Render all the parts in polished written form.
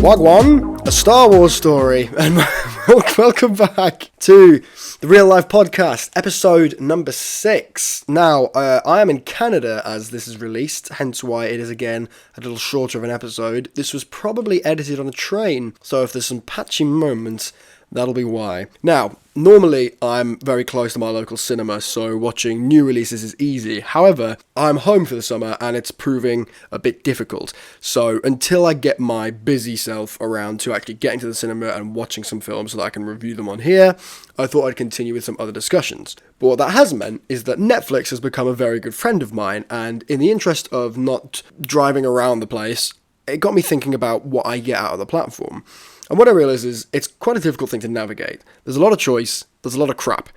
Wagwan, a Star Wars story, and welcome back to the Real Life Podcast, episode number 6. Now, I am in Canada as this is released, hence why it is again a little shorter of an episode. This was probably edited on a train, so if there's some patchy moments, that'll be why. Now, normally I'm very close to my local cinema, so watching new releases is easy. However, I'm home for the summer and it's proving a bit difficult. So until I get my busy self around to actually getting to the cinema and watching some films so that I can review them on here, I thought I'd continue with some other discussions. But what that has meant is that Netflix has become a very good friend of mine, and in the interest of not driving around the place, it got me thinking about what I get out of the platform. And what I realised is it's quite a difficult thing to navigate. There's a lot of choice, there's a lot of crap.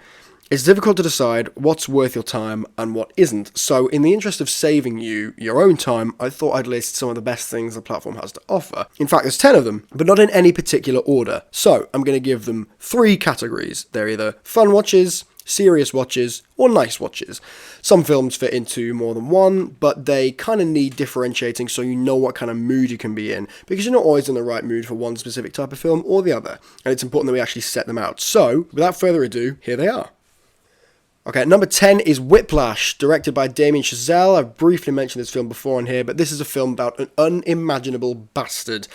It's difficult to decide what's worth your time and what isn't. So in the interest of saving you your own time, I thought I'd list some of the best things the platform has to offer. In fact, there's 10 of them, but not in any particular order. So I'm going to give them 3 categories. They're either fun watches, serious watches, or nice watches. Some films fit into more than one, but they kind of need differentiating so you know what kind of mood you can be in, because you're not always in the right mood for one specific type of film or the other, and it's important that we actually set them out. So, without further ado, here they are. Okay, number 10 is Whiplash, directed by Damien Chazelle. I've briefly mentioned this film before on here, but this is a film about an unimaginable bastard.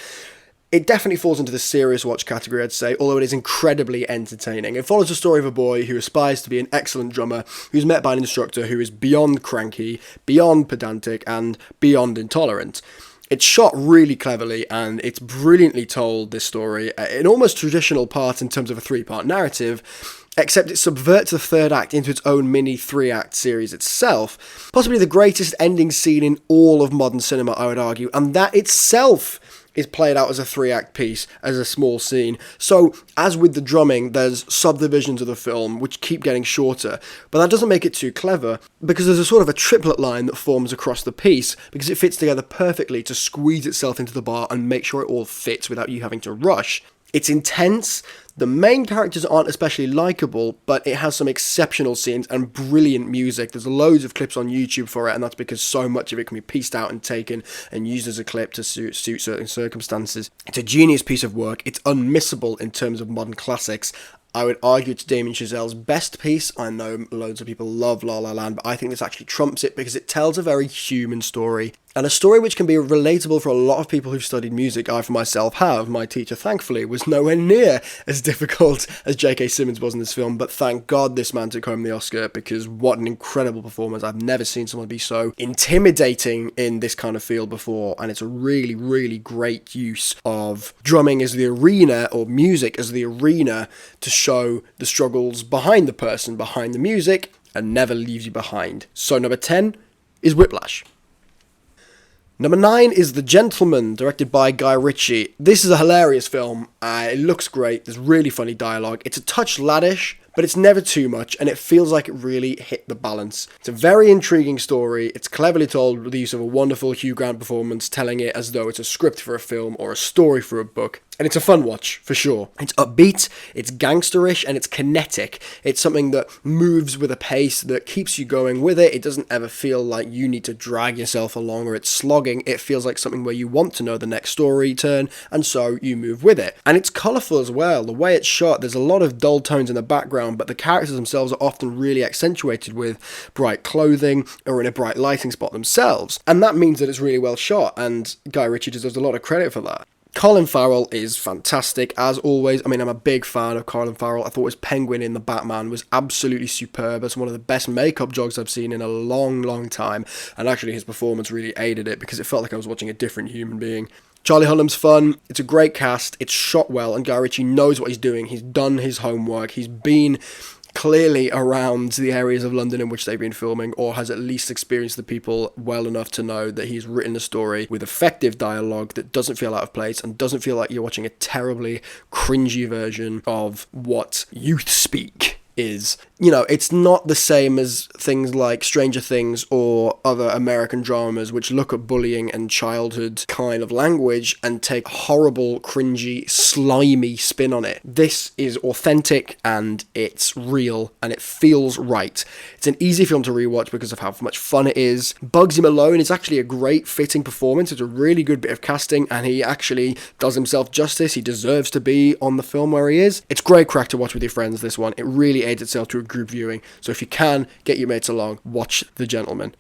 It definitely falls into the serious watch category, I'd say, although it is incredibly entertaining. It follows the story of a boy who aspires to be an excellent drummer, who's met by an instructor who is beyond cranky, beyond pedantic, and beyond intolerant. It's shot really cleverly, and it's brilliantly told, this story, in almost traditional parts in terms of a 3-part narrative, except it subverts the third act into its own mini 3-act series itself. Possibly the greatest ending scene in all of modern cinema, I would argue, and that itself is played out as a 3-act piece, as a small scene. So, as with the drumming, there's subdivisions of the film which keep getting shorter, but that doesn't make it too clever, because there's a sort of a triplet line that forms across the piece, because it fits together perfectly to squeeze itself into the bar and make sure it all fits without you having to rush. It's intense. The main characters aren't especially likeable, but it has some exceptional scenes and brilliant music. There's loads of clips on YouTube for it, and that's because so much of it can be pieced out and taken and used as a clip to suit certain circumstances. It's a genius piece of work. It's unmissable in terms of modern classics. I would argue it's Damien Chazelle's best piece. I know loads of people love La La Land, but I think this actually trumps it because it tells a very human story. And a story which can be relatable for a lot of people who've studied music. I, for myself, have. My teacher, thankfully, was nowhere near as difficult as J.K. Simmons was in this film, but thank God this man took home the Oscar, because what an incredible performance. I've never seen someone be so intimidating in this kind of field before, and it's a really, really great use of drumming as the arena, or music as the arena, to show the struggles behind the person, behind the music, and never leaves you behind. So number 10 is Whiplash. Number 9 is The Gentleman, directed by Guy Ritchie. This is a hilarious film. It looks great. There's really funny dialogue. It's a touch laddish, but it's never too much, and it feels like it really hit the balance. It's a very intriguing story. It's cleverly told with the use of a wonderful Hugh Grant performance, telling it as though it's a script for a film or a story for a book. And it's a fun watch, for sure. It's upbeat, it's gangsterish, and it's kinetic. It's something that moves with a pace that keeps you going with it. It doesn't ever feel like you need to drag yourself along or it's slogging. It feels like something where you want to know the next story turn, and so you move with it. And it's colourful as well. The way it's shot, there's a lot of dull tones in the background, but the characters themselves are often really accentuated with bright clothing or in a bright lighting spot themselves. And that means that it's really well shot, and Guy Ritchie deserves a lot of credit for that. Colin Farrell is fantastic, as always. I mean, I'm a big fan of Colin Farrell. I thought his Penguin in The Batman was absolutely superb. It's one of the best makeup jobs I've seen in a long, long time. And actually, his performance really aided it, because it felt like I was watching a different human being. Charlie Hunnam's fun. It's a great cast. It's shot well, and Guy Ritchie knows what he's doing. He's done his homework. He's been clearly around the areas of London in which they've been filming, or has at least experienced the people well enough to know that he's written a story with effective dialogue that doesn't feel out of place and doesn't feel like you're watching a terribly cringy version of what youth speak. is. You know, it's not the same as things like Stranger Things or other American dramas which look at bullying and childhood kind of language and take a horrible, cringy, slimy spin on it. This is authentic and it's real and it feels right. It's an easy film to rewatch because of how much fun it is. Bugsy Malone is actually a great fitting performance. It's a really good bit of casting and he actually does himself justice. He deserves to be on the film where he is. It's great crack to watch with your friends, this one. It really aids itself to a group viewing. So if you can, get your mates along, watch The Gentleman.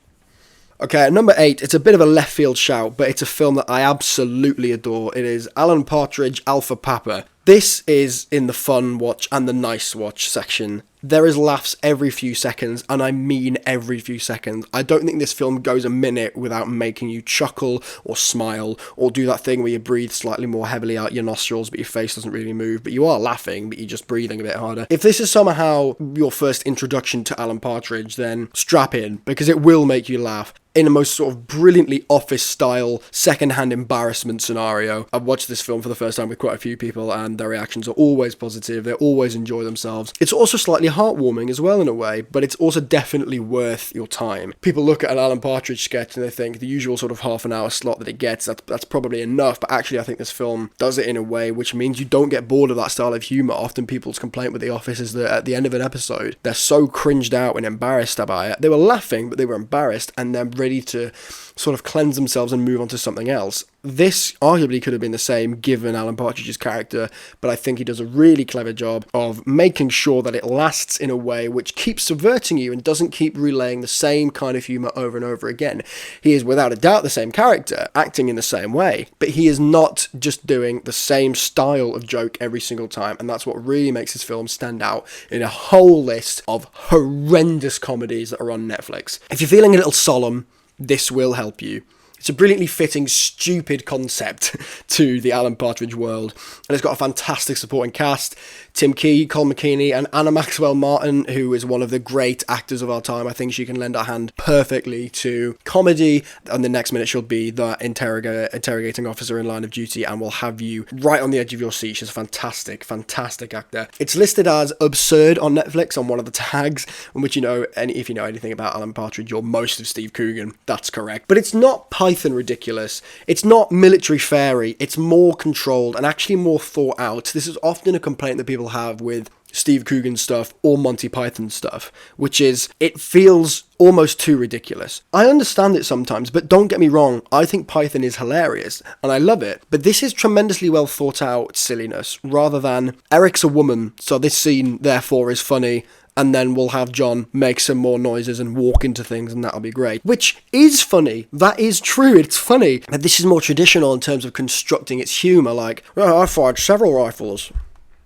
Okay, at number 8, it's a bit of a left field shout, but it's a film that I absolutely adore. It is Alan Partridge, Alpha Papa. This is in the fun watch and the nice watch section. There is laughs every few seconds, and I mean every few seconds. I don't think this film goes a minute without making you chuckle or smile or do that thing where you breathe slightly more heavily out your nostrils but your face doesn't really move, but you are laughing but you're just breathing a bit harder. If this is somehow your first introduction to Alan Partridge, then strap in, because it will make you laugh. In a most sort of brilliantly office-style, second-hand embarrassment scenario. I've watched this film for the first time with quite a few people, and their reactions are always positive. They always enjoy themselves. It's also slightly heartwarming as well in a way, but it's also definitely worth your time. People look at an Alan Partridge sketch and they think the usual sort of half an hour slot that it gets, that's probably enough, but actually I think this film does it in a way which means you don't get bored of that style of humour. Often people's complaint with The Office is that at the end of an episode, they're so cringed out and embarrassed by it. They were laughing, but they were embarrassed, and they're ready to sort of cleanse themselves and move on to something else. This arguably could have been the same given Alan Partridge's character, but I think he does a really clever job of making sure that it lasts in a way which keeps subverting you and doesn't keep relaying the same kind of humour over and over again. He is without a doubt the same character, acting in the same way, but he is not just doing the same style of joke every single time, and that's what really makes this film stand out in a whole list of horrendous comedies that are on Netflix. If you're feeling a little solemn, this will help you. It's a brilliantly fitting, stupid concept to the Alan Partridge world, and it's got a fantastic supporting cast. Tim Key, Cole McKinney, and Anna Maxwell Martin, who is one of the great actors of our time. I think she can lend a hand perfectly to comedy, and the next minute she'll be the interrogating officer in Line of Duty and will have you right on the edge of your seat. She's a fantastic, fantastic actor. It's listed as absurd on Netflix on one of the tags, in which, if you know anything about Alan Partridge or most of Steve Coogan, that's correct. But it's not Python ridiculous. It's not military fairy. It's more controlled and actually more thought out. This is often a complaint that people have with Steve Coogan stuff or Monty Python stuff, which is it feels almost too ridiculous. I understand it sometimes, but don't get me wrong, I think Python is hilarious and I love it, but this is tremendously well thought out silliness rather than Eric's a woman, so this scene therefore is funny, and then we'll have John make some more noises and walk into things and that'll be great. Which is funny. That is true. It's funny. But this is more traditional in terms of constructing its humour, like, well, I fired several rifles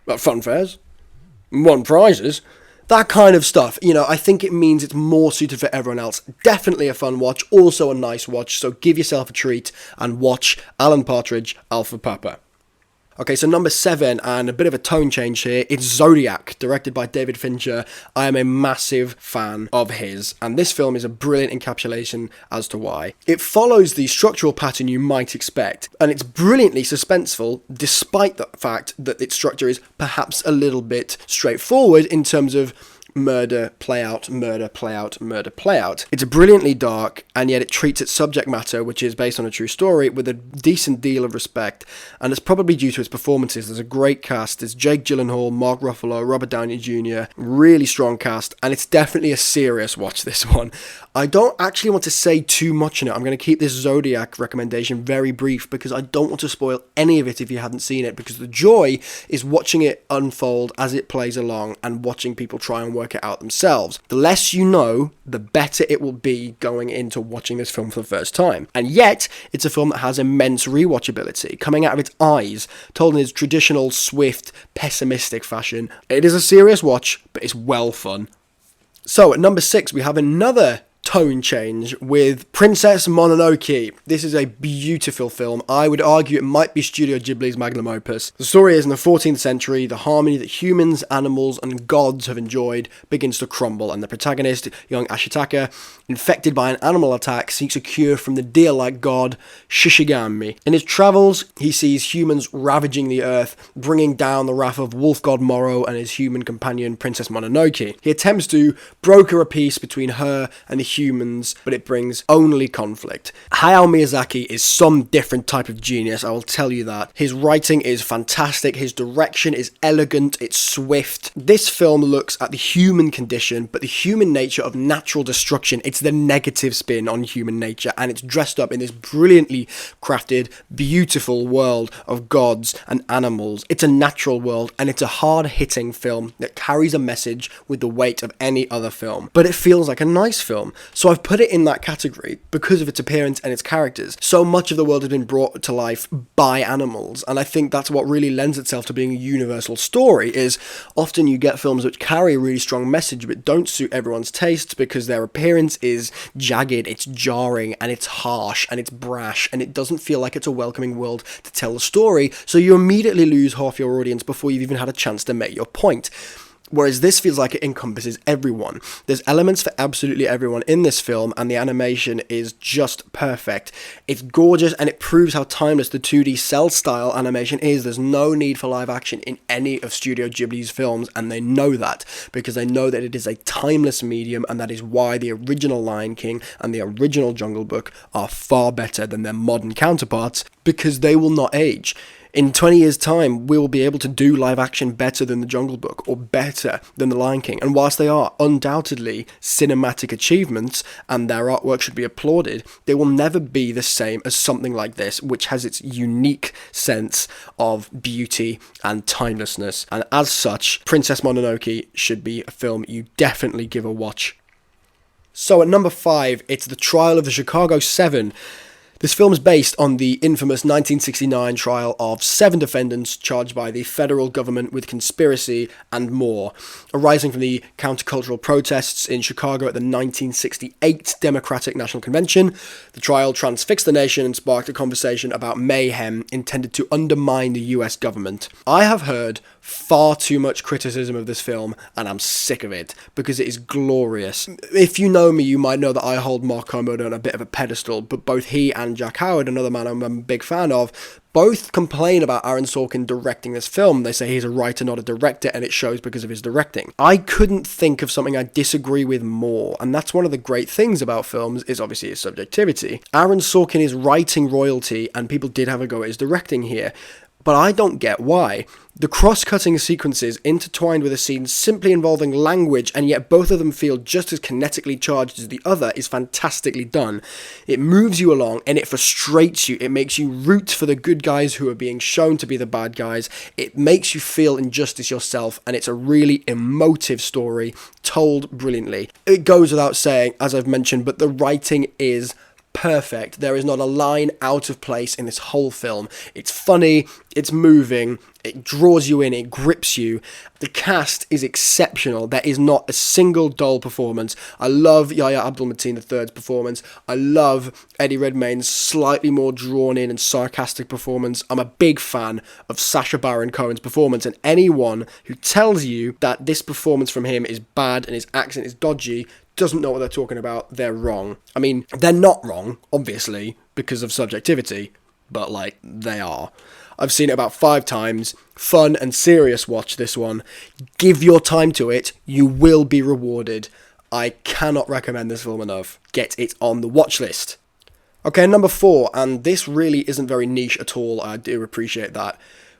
at fun fairs, won prizes, that kind of stuff. I think it means it's more suited for everyone else. Definitely a fun watch, also a nice watch, so give yourself a treat and watch Alan Partridge, Alpha Papa. Okay, so number 7, and a bit of a tone change here, it's Zodiac, directed by David Fincher. I am a massive fan of his, and this film is a brilliant encapsulation as to why. It follows the structural pattern you might expect, and it's brilliantly suspenseful, despite the fact that its structure is perhaps a little bit straightforward in terms of murder, play out, murder, play out, murder, play out. It's brilliantly dark, and yet it treats its subject matter, which is based on a true story, with a decent deal of respect, and it's probably due to its performances. There's a great cast. It's Jake Gyllenhaal, Mark Ruffalo, Robert Downey Jr., really strong cast, and it's definitely a serious watch, this one. I don't actually want to say too much in it. I'm going to keep this Zodiac recommendation very brief because I don't want to spoil any of it if you hadn't seen it, because the joy is watching it unfold as it plays along and watching people try and work it out themselves. The less you know, the better it will be going into watching this film for the first time. And yet, it's a film that has immense rewatchability, coming out of its eyes, told in its traditional, swift, pessimistic fashion. It is a serious watch, but it's well fun. So, at number 6, we have another tone change with Princess Mononoke. This is a beautiful film. I would argue it might be Studio Ghibli's magnum opus. The story is in the 14th century, the harmony that humans, animals, and gods have enjoyed begins to crumble, and the protagonist, young Ashitaka, infected by an animal attack, seeks a cure from the deer-like god Shishigami. In his travels, he sees humans ravaging the earth, bringing down the wrath of wolf god Moro and his human companion Princess Mononoke. He attempts to broker a peace between her and the humans, but it brings only conflict. Hayao Miyazaki is some different type of genius, I will tell you that. His writing is fantastic, his direction is elegant, it's swift. This film looks at the human condition, but the human nature of natural destruction. It's the negative spin on human nature, and it's dressed up in this brilliantly crafted, beautiful world of gods and animals. It's a natural world, and it's a hard-hitting film that carries a message with the weight of any other film. But it feels like a nice film. So I've put it in that category because of its appearance and its characters. So much of the world has been brought to life by animals, and I think that's what really lends itself to being a universal story, is often you get films which carry a really strong message but don't suit everyone's tastes because their appearance is jagged, it's jarring, and it's harsh, and it's brash, and it doesn't feel like it's a welcoming world to tell a story, so you immediately lose half your audience before you've even had a chance to make your point. Whereas this feels like it encompasses everyone. There's elements for absolutely everyone in this film, and the animation is just perfect. It's gorgeous, and it proves how timeless the 2D cel-style animation is. There's no need for live action in any of Studio Ghibli's films, and they know that, because they know that it is a timeless medium, and that is why the original Lion King and the original Jungle Book are far better than their modern counterparts, because they will not age. In 20 years' time, we will be able to do live action better than the Jungle Book, or better than the Lion King. And whilst they are undoubtedly cinematic achievements, and their artwork should be applauded, they will never be the same as something like this, which has its unique sense of beauty and timelessness. And as such, Princess Mononoke should be a film you definitely give a watch. So at number 5, it's The Trial of the Chicago 7. This film is based on the infamous 1969 trial of 7 defendants charged by the federal government with conspiracy and more, arising from the countercultural protests in Chicago at the 1968 Democratic National Convention. The trial transfixed the nation and sparked a conversation about mayhem intended to undermine the US government. I have heard far too much criticism of this film, and I'm sick of it, because it is glorious. If you know me, you might know that I hold Mark Kermode on a bit of a pedestal, but both he and Jack Howard, another man I'm a big fan of, both complain about Aaron Sorkin directing this film. They say he's a writer, not a director, and it shows because of his directing. I couldn't think of something I disagree with more, and that's one of the great things about films, is obviously its subjectivity. Aaron Sorkin is writing royalty, and people did have a go at his directing here, but I don't get why. The cross-cutting sequences intertwined with a scene simply involving language, and yet both of them feel just as kinetically charged as the other, is fantastically done. It moves you along, and it frustrates you. It makes you root for the good guys who are being shown to be the bad guys. It makes you feel injustice yourself, and it's a really emotive story, told brilliantly. It goes without saying, as I've mentioned, but the writing is perfect. There is not a line out of place in this whole film. It's funny, it's moving, it draws you in, it grips you. The cast is exceptional. There is not a single dull performance. I love Yahya Abdul-Mateen III's performance. I love Eddie Redmayne's slightly more drawn in and sarcastic performance. I'm a big fan of Sacha Baron Cohen's performance, and anyone who tells you that this performance from him is bad and his accent is dodgy doesn't know what they're talking about, they're wrong. I mean, they're not wrong, obviously, because of subjectivity, but, they are. I've seen it about 5 times. Fun and serious watch, this one. Give your time to it, you will be rewarded. I cannot recommend this film enough. Get it on the watch list. Okay, number 4, and this really isn't very niche at all, I do appreciate that,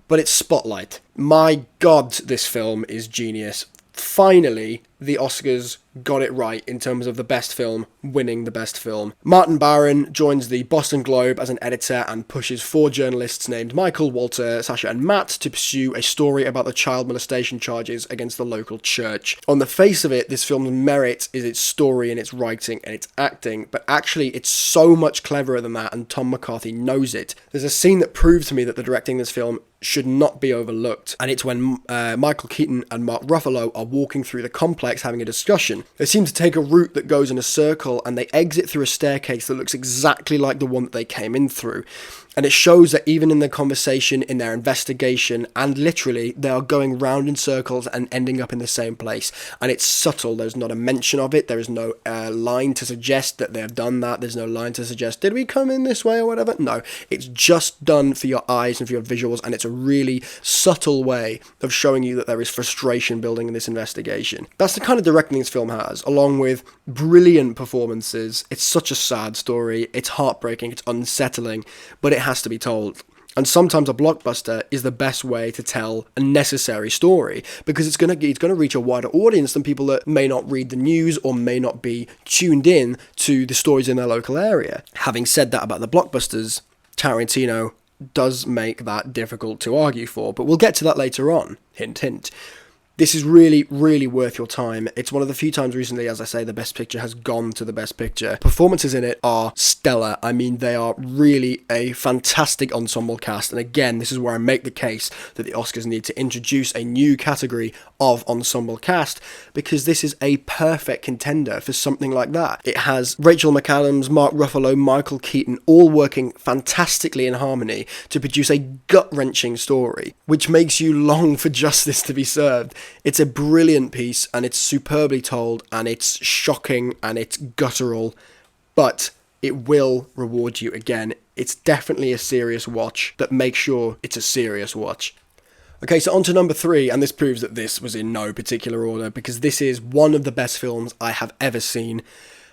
but it's Spotlight. My God, this film is genius. Finally, the Oscars got it right in terms of the best film winning the best film. Martin Barron joins the Boston Globe as an editor and pushes 4 journalists named Michael, Walter, Sasha and Matt to pursue a story about the child molestation charges against the local church. On the face of it, this film's merit is its story and its writing and its acting, but actually it's so much cleverer than that, and Tom McCarthy knows it. There's a scene that proves to me that the directing in this film should not be overlooked. And it's when Michael Keaton and Mark Ruffalo are walking through the complex having a discussion. They seem to take a route that goes in a circle, and they exit through a staircase that looks exactly like the one that they came in through. And it shows that even in their conversation, in their investigation, and literally, they are going round in circles and ending up in the same place. And it's subtle. There's not a mention of it. There is no line to suggest that they have done that. There's no line to suggest, did we come in this way or whatever? No, it's just done for your eyes and for your visuals, and it's a really subtle way of showing you that there is frustration building in this investigation. That's the kind of directing this film has, along with brilliant performances. It's such a sad story. It's heartbreaking. It's unsettling, but it has to be told. And sometimes a blockbuster is the best way to tell a necessary story, because it's going to reach a wider audience than people that may not read the news or may not be tuned in to the stories in their local area. Having said that about the blockbusters, Tarantino does make that difficult to argue for, but we'll get to that later on. Hint, hint. This is really, really worth your time. It's one of the few times recently, as I say, the Best Picture has gone to the Best Picture. Performances in it are stellar. I mean, they are really a fantastic ensemble cast. And again, this is where I make the case that the Oscars need to introduce a new category of ensemble cast, because this is a perfect contender for something like that. It has Rachel McAdams, Mark Ruffalo, Michael Keaton, all working fantastically in harmony to produce a gut-wrenching story, which makes you long for justice to be served. It's a brilliant piece, and it's superbly told, and it's shocking, and it's guttural, but it will reward you again. It's definitely a serious watch, but make sure it's a serious watch. Okay, so on to number 3, and this proves that this was in no particular order, because this is one of the best films I have ever seen.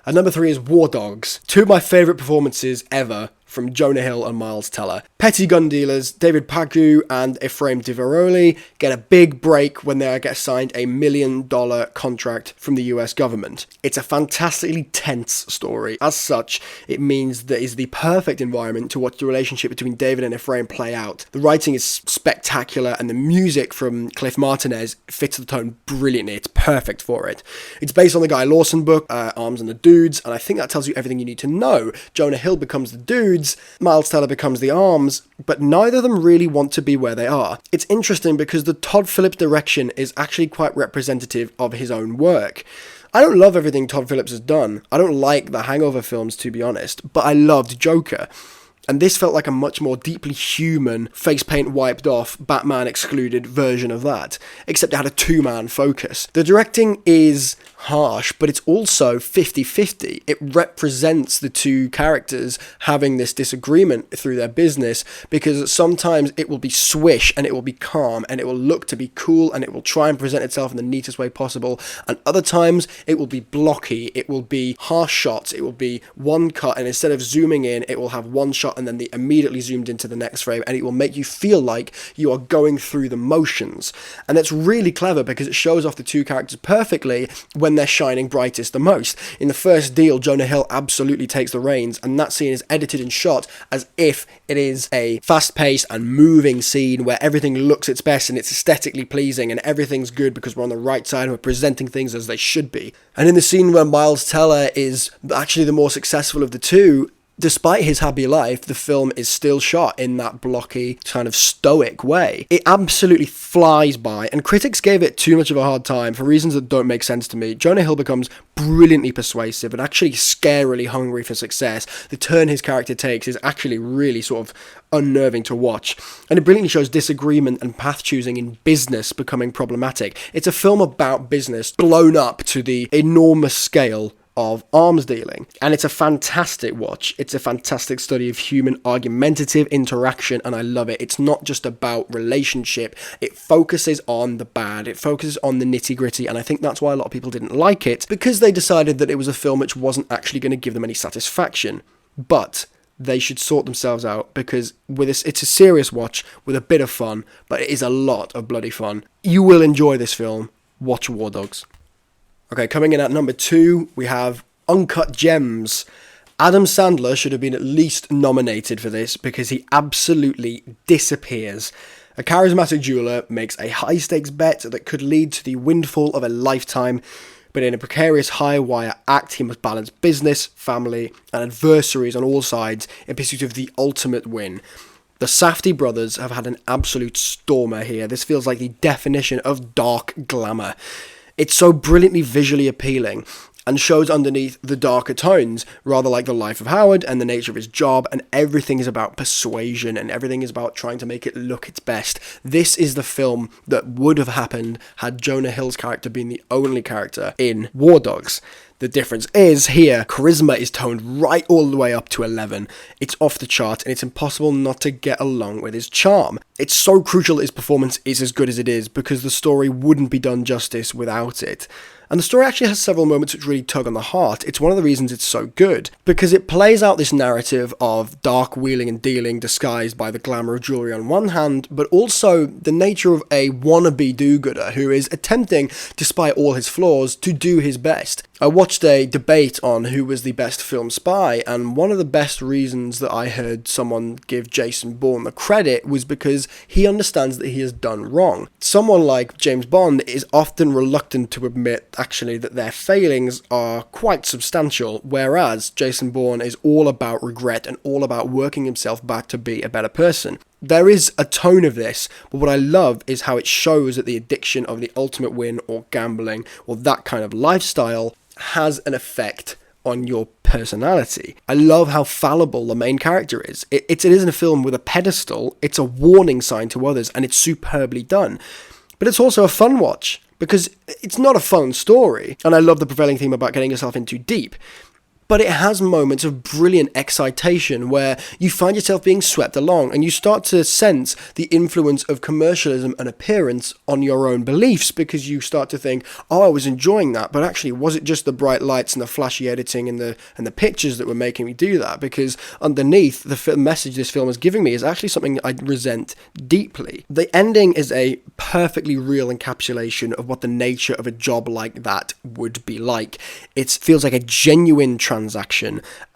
And number 3 is War Dogs. Two of my favourite performances ever from Jonah Hill and Miles Teller. Petty gun dealers David Pagoo and Ephraim Diveroli get a big break when they get assigned a $1 million contract from the US government. It's a fantastically tense story. As such, it means that it's the perfect environment to watch the relationship between David and Ephraim play out. The writing is spectacular, and the music from Cliff Martinez fits the tone brilliantly. It's perfect for it. It's based on the Guy Lawson book, Arms and the Dudes, and I think that tells you everything you need to know. Jonah Hill becomes the Dudes, Miles Teller becomes the Arms, but neither of them really want to be where they are. It's interesting because the Todd Phillips direction is actually quite representative of his own work. I don't love everything Todd Phillips has done. I don't like the Hangover films, to be honest, but I loved Joker. And this felt like a much more deeply human, face paint wiped off, Batman excluded version of that, except it had a two-man focus. The directing is harsh, but it's also 50-50. It represents the two characters having this disagreement through their business, because sometimes it will be swish and it will be calm and it will look to be cool and it will try and present itself in the neatest way possible, and other times it will be blocky, it will be harsh shots, it will be one cut, and instead of zooming in, it will have one shot and then they immediately zoomed into the next frame, and it will make you feel like you are going through the motions. And that's really clever because it shows off the two characters perfectly when they're shining brightest the most. In the first deal, Jonah Hill absolutely takes the reins, and that scene is edited and shot as if it is a fast-paced and moving scene where everything looks its best and it's aesthetically pleasing and everything's good because we're on the right side and we're presenting things as they should be. And in the scene where Miles Teller is actually the more successful of the two, despite his happy life, the film is still shot in that blocky, kind of stoic way. It absolutely flies by, and critics gave it too much of a hard time for reasons that don't make sense to me. Jonah Hill becomes brilliantly persuasive and actually scarily hungry for success. The turn his character takes is actually really sort of unnerving to watch, and it brilliantly shows disagreement and path choosing in business becoming problematic. It's a film about business blown up to the enormous scale of arms dealing, and it's a fantastic watch. It's a fantastic study of human argumentative interaction, and I love it. It's not just about relationship, it focuses on the bad, it focuses on the nitty gritty, and I think that's why a lot of people didn't like it, because they decided that it was a film which wasn't actually going to give them any satisfaction. But they should sort themselves out, because with this, it's a serious watch with a bit of fun, but it is a lot of bloody fun. You will enjoy this film. Watch War Dogs. Okay, coming in at number 2, we have Uncut Gems. Adam Sandler should have been at least nominated for this because he absolutely disappears. A charismatic jeweler makes a high-stakes bet that could lead to the windfall of a lifetime, but in a precarious high-wire act, he must balance business, family, and adversaries on all sides in pursuit of the ultimate win. The Safdie brothers have had an absolute stormer here. This feels like the definition of dark glamour. It's so brilliantly visually appealing and shows underneath the darker tones, rather like the life of Howard and the nature of his job, and everything is about persuasion and everything is about trying to make it look its best. This is the film that would have happened had Jonah Hill's character been the only character in War Dogs. The difference is, here, charisma is toned right all the way up to 11. It's off the chart, and it's impossible not to get along with his charm. It's so crucial that his performance is as good as it is, because the story wouldn't be done justice without it. And the story actually has several moments which really tug on the heart. It's one of the reasons it's so good, because it plays out this narrative of dark wheeling and dealing disguised by the glamour of jewelry on one hand, but also the nature of a wannabe do-gooder who is attempting, despite all his flaws, to do his best. I watched a debate on who was the best film spy, and one of the best reasons that I heard someone give Jason Bourne the credit was because he understands that he has done wrong. Someone like James Bond is often reluctant to admit, actually, that their failings are quite substantial, whereas Jason Bourne is all about regret and all about working himself back to be a better person. There is a tone of this, but what I love is how it shows that the addiction of the ultimate win or gambling or that kind of lifestyle has an effect on your personality. I love how fallible the main character is. It isn't a film with a pedestal, it's a warning sign to others, and it's superbly done. But it's also a fun watch, because it's not a fun story, and I love the prevailing theme about getting yourself in too deep. But it has moments of brilliant excitation where you find yourself being swept along and you start to sense the influence of commercialism and appearance on your own beliefs, because you start to think, oh, I was enjoying that, but actually was it just the bright lights and the flashy editing and the pictures that were making me do that? Because underneath, the message this film is giving me is actually something I resent deeply. The ending is a perfectly real encapsulation of what the nature of a job like that would be like. It feels like a genuine transaction,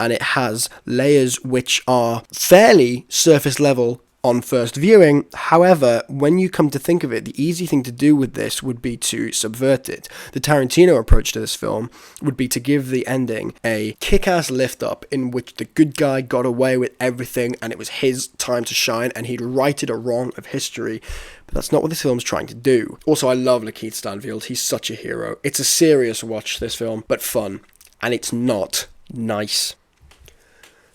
and it has layers which are fairly surface level on first viewing. However, when you come to think of it, the easy thing to do with this would be to subvert it. The Tarantino approach to this film would be to give the ending a kick-ass lift-up in which the good guy got away with everything and it was his time to shine and he'd righted a wrong of history. But that's not what this film's trying to do. Also, I love Lakeith Stanfield. He's such a hero. It's a serious watch, this film, but fun. And it's not nice.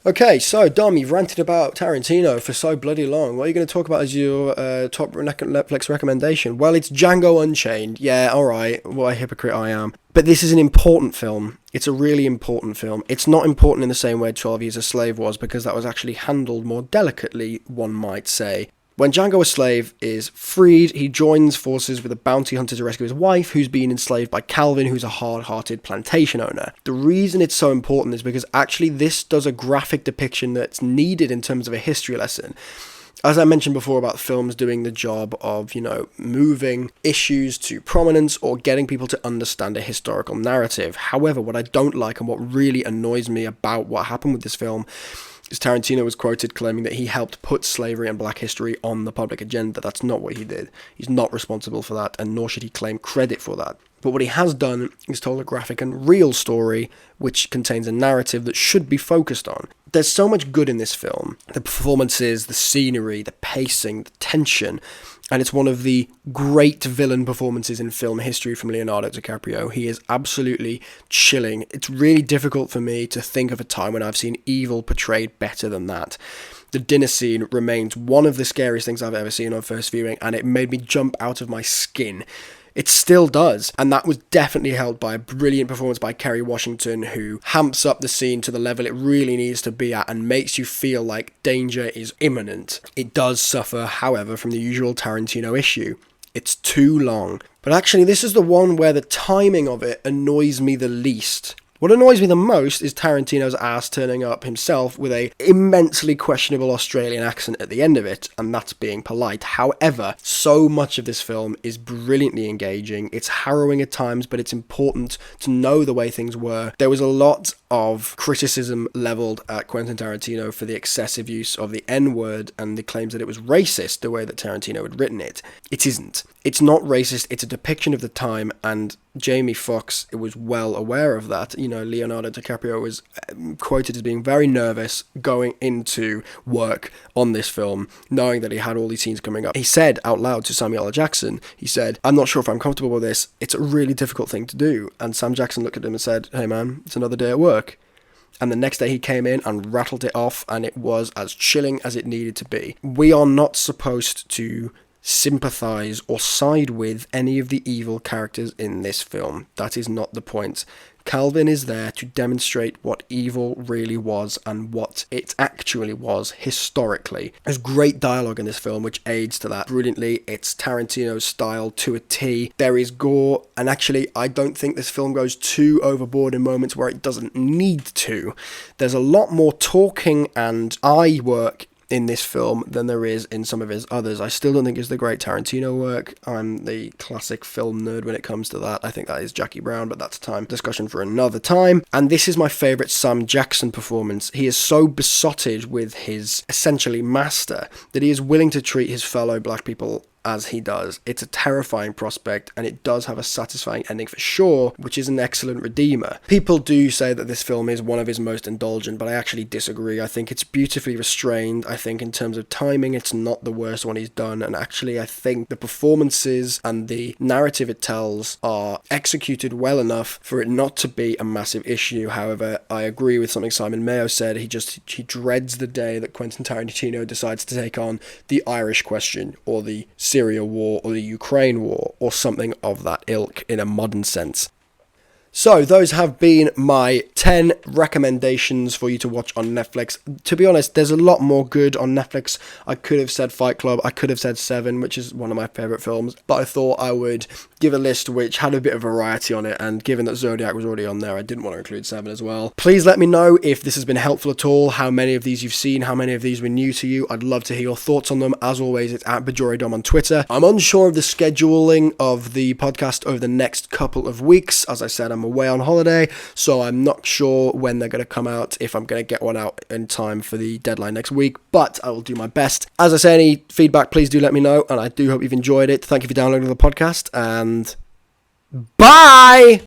Okay, so Dom, you've ranted about Tarantino for so bloody long. What are you going to talk about as your top Netflix recommendation? Well, it's Django Unchained. Yeah, alright, what a hypocrite I am. But this is an important film. It's a really important film. It's not important in the same way 12 Years a Slave was, because that was actually handled more delicately, one might say. When Django a Slave is freed, he joins forces with a bounty hunter to rescue his wife, who's been enslaved by Calvin, who's a hard-hearted plantation owner. The reason it's so important is because actually this does a graphic depiction that's needed in terms of a history lesson. As I mentioned before about films doing the job of, moving issues to prominence or getting people to understand a historical narrative. However, what I don't like and what really annoys me about what happened with this film is Tarantino was quoted claiming that he helped put slavery and black history on the public agenda. That's not what he did. He's not responsible for that, and nor should he claim credit for that. But what he has done is told a graphic and real story which contains a narrative that should be focused on. There's so much good in this film. The performances, the scenery, the pacing, the tension, and it's one of the great villain performances in film history from Leonardo DiCaprio. He is absolutely chilling. It's really difficult for me to think of a time when I've seen evil portrayed better than that. The dinner scene remains one of the scariest things I've ever seen on first viewing, and it made me jump out of my skin. It still does, and that was definitely helped by a brilliant performance by Kerry Washington, who amps up the scene to the level it really needs to be at and makes you feel like danger is imminent. It does suffer, however, from the usual Tarantino issue. It's too long. But actually, this is the one where the timing of it annoys me the least. What annoys me the most is Tarantino's ass turning up himself with a immensely questionable Australian accent at the end of it, and that's being polite. However, so much of this film is brilliantly engaging. It's harrowing at times, but it's important to know the way things were. There was a lot of criticism leveled at Quentin Tarantino for the excessive use of the N-word and the claims that it was racist the way that Tarantino had written it. It isn't. It's not racist, it's a depiction of the time, and Jamie Foxx was well aware of that. Leonardo DiCaprio was quoted as being very nervous going into work on this film, knowing that he had all these scenes coming up. He said out loud to Samuel L. Jackson, he said, "I'm not sure if I'm comfortable with this. It's a really difficult thing to do." And Sam Jackson looked at him and said, "Hey man, it's another day at work." And the next day he came in and rattled it off, and it was as chilling as it needed to be. We are not supposed to sympathize or side with any of the evil characters in this film. That is not the point. Calvin is there to demonstrate what evil really was and what it actually was historically. There's great dialogue in this film which aids to that brilliantly. It's Tarantino's style to a T. There is gore, and actually I don't think this film goes too overboard in moments where it doesn't need to. There's a lot more talking and eye work in this film than there is in some of his others. I still don't think it's the great Tarantino work. I'm the classic film nerd when it comes to that. I think that is Jackie Brown, but that's a discussion for another time. And this is my favourite Sam Jackson performance. He is so besotted with his essentially master that he is willing to treat his fellow black people as he does. It's a terrifying prospect, and it does have a satisfying ending for sure, which is an excellent redeemer. People do say that this film is one of his most indulgent, but I actually disagree. I think it's beautifully restrained. I think in terms of timing, it's not the worst one he's done, and actually I think the performances and the narrative it tells are executed well enough for it not to be a massive issue. However, I agree with something Simon Mayo said. He dreads the day that Quentin Tarantino decides to take on the Irish question, or the Syria war, or the Ukraine war, or something of that ilk in a modern sense. So those have been my 10 recommendations for you to watch on Netflix. To be honest, there's a lot more good on Netflix. I could have said Fight Club, I could have said Seven, which is one of my favourite films, but I thought I would give a list which had a bit of variety on it, and given that Zodiac was already on there, I didn't want to include Seven as well. Please let me know if this has been helpful at all, how many of these you've seen, how many of these were new to you. I'd love to hear your thoughts on them. As always, it's at BajoriDom on Twitter. I'm unsure of the scheduling of the podcast over the next couple of weeks. As I said, I'm away on holiday, so I'm not sure when they're going to come out, if I'm going to get one out in time for the deadline next week, but I will do my best. As I say, any feedback, please do let me know, and I do hope you've enjoyed it. Thank you for downloading the podcast, and bye!